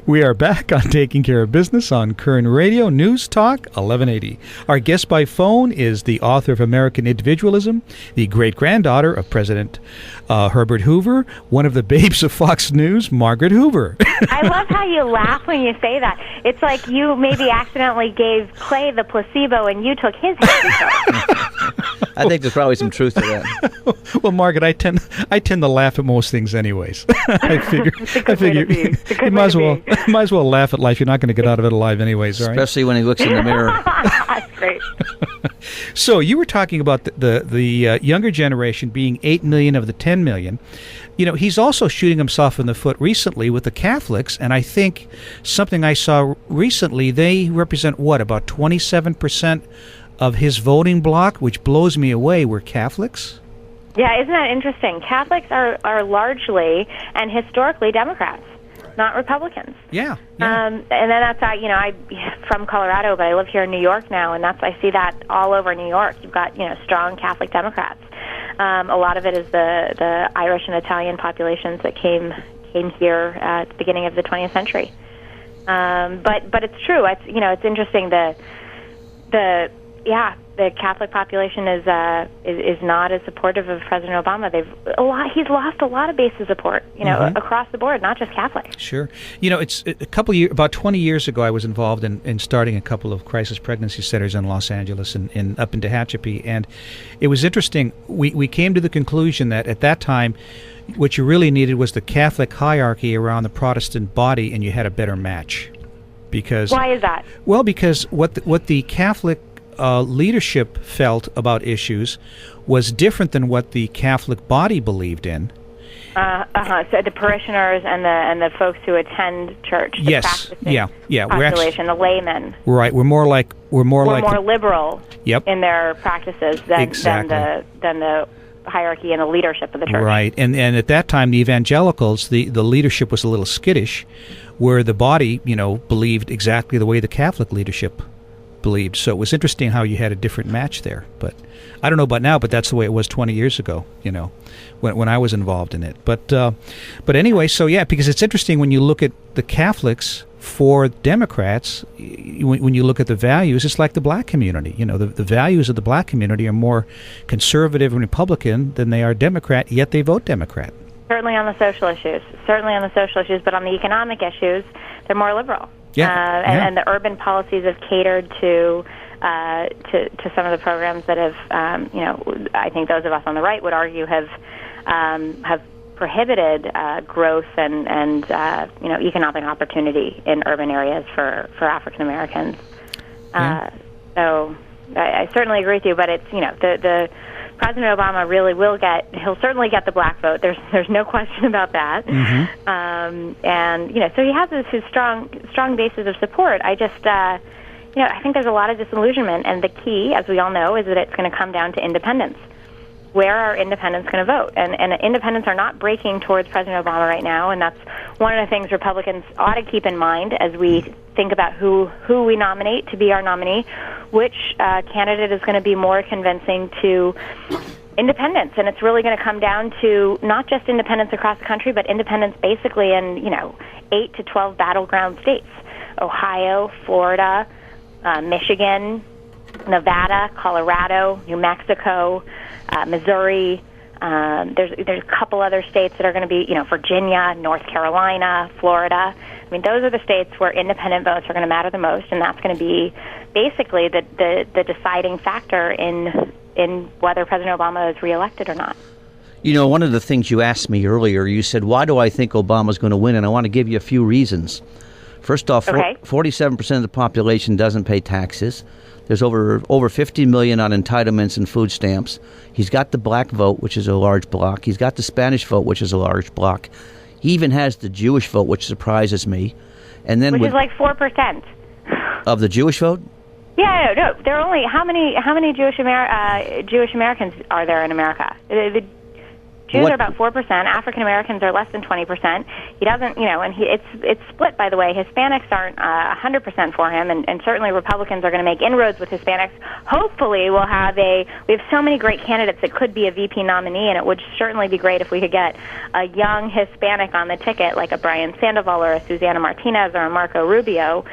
We are back on Taking Care of Business on Koerner Radio, News Talk 1180. Our guest by phone is the author of American Individualism, the great-granddaughter of President Herbert Hoover, one of the babes of Fox News, Margaret Hoover. I love how you laugh when you say that. It's like you maybe accidentally gave Clay the placebo and you took his head. I think there's probably some truth to that. Well, Margaret, I tend to laugh at most things anyways. I figure you might as well laugh at life. You're not going to get out of it alive anyways, right? Especially when he looks in the mirror. That's great. So you were talking about the younger generation being 8 million of the 10 million. You know, he's also shooting himself in the foot recently with the Catholics, and I think something I saw recently, they represent, about 27% of his voting bloc, which blows me away, were Catholics? Yeah, isn't that interesting? Catholics are largely and historically Democrats, not Republicans. Yeah. And then that's I'm from Colorado, but I live here in New York now, and I see that all over New York. You've got strong Catholic Democrats. A lot of it is the Irish and Italian populations that came here at the beginning of the 20th century. But it's true. It's interesting. The Catholic population is not as supportive of President Obama. He's lost a lot of base of support, across the board, not just Catholic. Sure. It's about 20 years ago, I was involved in starting a couple of crisis pregnancy centers in Los Angeles and up in Tehachapi, and it was interesting. We came to the conclusion that at that time, what you really needed was the Catholic hierarchy around the Protestant body, and you had a better match. Because why is that? Well, because what the Catholic leadership felt about issues was different than what the Catholic body believed in. So the parishioners and the folks who attend church, the practicing population, the laymen. Right, we're more liberal. Yep. In their practices than the hierarchy and the leadership of the church. Right, and at that time, the evangelicals, the leadership was a little skittish, where the body, believed exactly the way the Catholic leadership believed. So it was interesting how you had a different match there. But I don't know about now, but that's the way it was 20 years ago, when I was involved in it. But anyway, so yeah, because it's interesting when you look at the Catholics for Democrats, when you look at the values, it's like the black community. The values of the black community are more conservative and Republican than they are Democrat, yet they vote Democrat. Certainly on the social issues, but on the economic issues, they're more liberal. Yeah. And the urban policies have catered to some of the programs that have, I think those of us on the right would argue have prohibited growth and economic opportunity in urban areas for African Americans. So I certainly agree with you, but it's the President Obama really he'll certainly get the black vote. There's no question about that. Mm-hmm. And so he has his strong basis of support. I just I think there's a lot of disillusionment, and the key, as we all know, is that it's going to come down to independents. Where are independents going to vote? And independents are not breaking towards President Obama right now, and that's one of the things Republicans ought to keep in mind as we think about who we nominate to be our nominee, which candidate is going to be more convincing to independents. And it's really going to come down to not just independents across the country, but independents basically in 8 to 12 battleground states: Ohio, Florida, Michigan, Nevada, Colorado, New Mexico, Missouri. There's a couple other states that are going to be, Virginia, North Carolina, Florida. I mean, those are the states where independent votes are going to matter the most, and that's going to be basically the deciding factor in whether President Obama is reelected or not. One of the things you asked me earlier, you said, why do I think Obama's going to win? And I want to give you a few reasons. First off, 47% of the population doesn't pay taxes. There's over 50 million on entitlements and food stamps. He's got the black vote, which is a large block. He's got the Spanish vote, which is a large block. He even has the Jewish vote, which surprises me. And then which is like 4% of the Jewish vote. Yeah, no. There are only how many Jewish Americans are there in America? Jews are about 4%. African Americans are less than 20%. He doesn't, and it's split, by the way. Hispanics aren't 100% for him, and certainly Republicans are going to make inroads with Hispanics. Hopefully, we have so many great candidates that could be a VP nominee, and it would certainly be great if we could get a young Hispanic on the ticket, like a Brian Sandoval or a Susana Martinez or a Marco Rubio.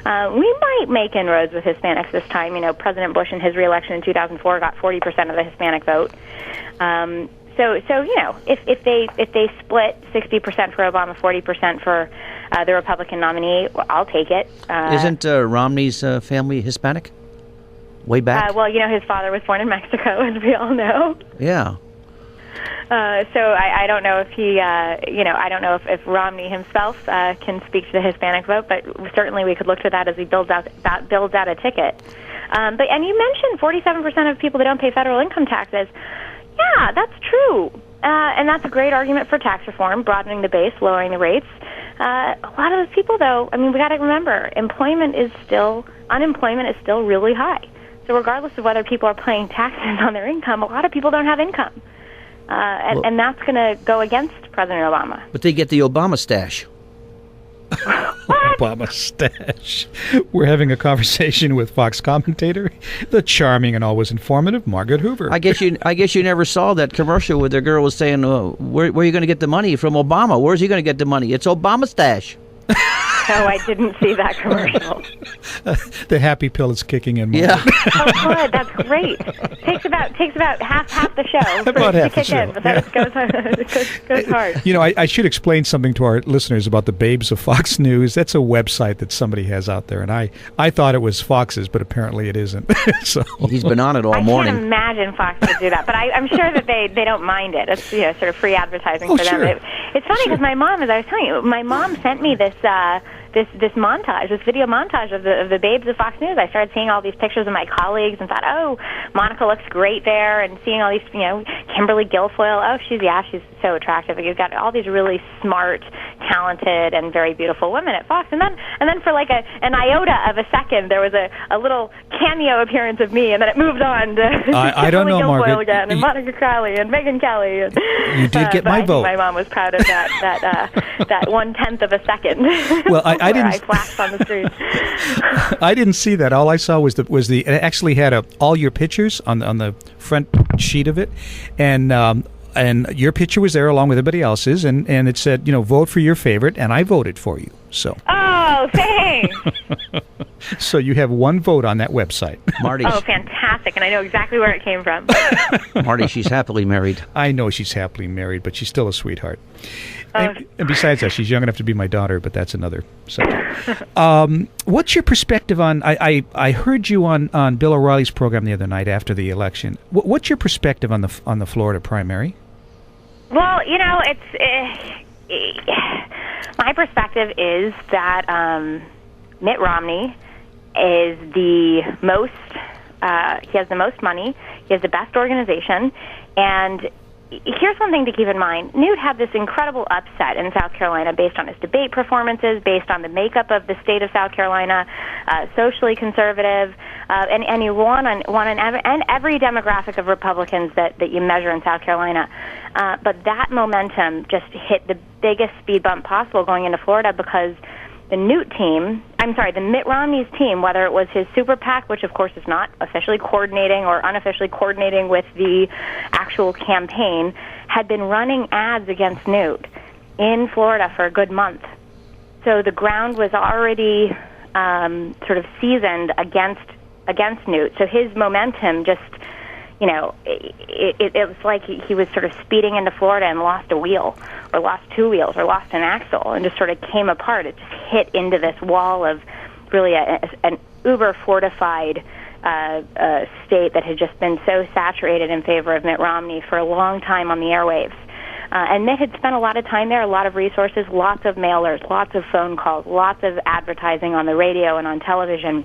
We might make inroads with Hispanics this time. President Bush in his reelection in 2004 got 40% of the Hispanic vote. So if they split 60% for Obama, 40% for the Republican nominee, I'll take it. Isn't Romney's family Hispanic? Way back? His father was born in Mexico, as we all know. Yeah. So I don't know if he, I don't know if Romney himself can speak to the Hispanic vote, but certainly we could look to that as he builds out a ticket. And you mentioned 47% of people that don't pay federal income taxes. Yeah, that's true. And that's a great argument for tax reform, broadening the base, lowering the rates. A lot of those people, though, we got to remember, unemployment is still really high. So regardless of whether people are paying taxes on their income, a lot of people don't have income. And that's going to go against President Obama. But they get the Obama stash. Obama stash. We're having a conversation with Fox commentator, the charming and always informative Margaret Hoover. I guess you never saw that commercial where the girl was saying, where are you going to get the money from Obama? Where's he going to get the money? It's Obama stash. No, I didn't see that commercial. The happy pill is kicking in. Yeah. Oh, good. That's great. Takes about half the show about half to kick in, but that goes hard. I should explain something to our listeners about the Babes of Fox News. That's a website that somebody has out there, and I thought it was Fox's, but apparently it isn't. So he's been on it all morning. I can't imagine Fox would do that, but I'm sure that they don't mind it. It's sort of free advertising for them. Sure. It's funny because my mom, as I was telling you, my mom sent me this montage, this video montage of the Babes of Fox News. I started seeing all these pictures of my colleagues and thought, oh, Monica looks great there, and seeing all these, Kimberly Guilfoyle. Oh, she's so attractive. You've got all these really smart, talented, and very beautiful women at Fox. And then for like an iota of a second, there was a little cameo appearance of me, and then it moved on to I don't know, Guilfoyle Margaret. again, and Monica Crowley, and Megyn Kelly. And, you did get my vote. My mom was proud of that 1/10 of a second. Well, I didn't. I flashed on the screen. I didn't see that. All I saw was it actually had all your pictures on the front sheet of it, and your picture was there along with everybody else's, and it said, vote for your favorite, and I voted for you. So. Oh, thanks. So you have one vote on that website. Marty. Oh, fantastic, and I know exactly where it came from. Marty, she's happily married. I know she's happily married, but she's still a sweetheart. And besides that, she's young enough to be my daughter, but that's another subject. What's your perspective on? I heard you on Bill O'Reilly's program the other night after the election. What's your perspective on the Florida primary? Well, my perspective is that Mitt Romney is the most. He has the most money. He has the best organization, and here's one thing to keep in mind. Newt had this incredible upset in South Carolina based on his debate performances, based on the makeup of the state of South Carolina, socially conservative, and he won on every demographic of Republicans that you measure in South Carolina. But that momentum just hit the biggest speed bump possible going into Florida because the Mitt Romney's team, whether it was his super PAC, which of course is not officially coordinating or unofficially coordinating with the actual campaign, had been running ads against Newt in Florida for a good month. So the ground was already sort of seasoned against Newt. So his momentum just, it was like he was sort of speeding into Florida and lost a wheel, or lost two wheels, or lost an axle, and just sort of came apart. It just hit into this wall of really an uber-fortified state that had just been so saturated in favor of Mitt Romney for a long time on the airwaves. And Mitt had spent a lot of time there, a lot of resources, lots of mailers, lots of phone calls, lots of advertising on the radio and on television.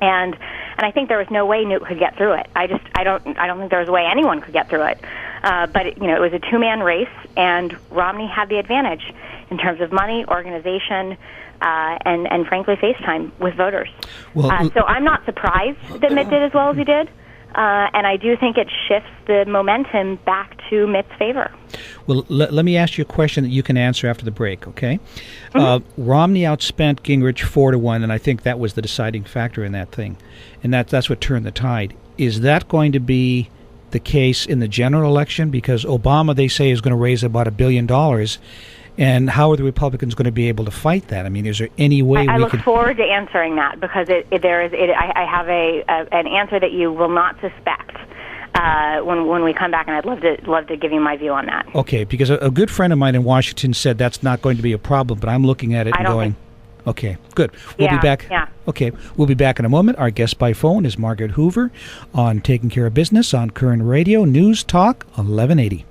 And I think there was no way Newt could get through it. I don't think there was a way anyone could get through it. But it was a two-man race, and Romney had the advantage in terms of money, organization, and frankly, FaceTime with voters. Well, so I'm not surprised that Mitt did as well as he did. And I do think it shifts the momentum back to Mitt's favor. Well, let me ask you a question that you can answer after the break, okay? Romney outspent Gingrich 4-1, and I think that was the deciding factor in that thing. And that's what turned the tide. Is that going to be the case in the general election? Because Obama, they say, is going to raise about $1 billion. And how are the Republicans going to be able to fight that? I mean, is there any way I look forward to answering that, because I have an answer that you will not suspect when we come back, and I'd love to give you my view on that. Okay, because a good friend of mine in Washington said that's not going to be a problem, but I'm looking at it and going, okay, good. We'll be back. Yeah. Okay, we'll be back in a moment. Our guest by phone is Margaret Hoover on Taking Care of Business on Koerner Radio, News Talk 1180.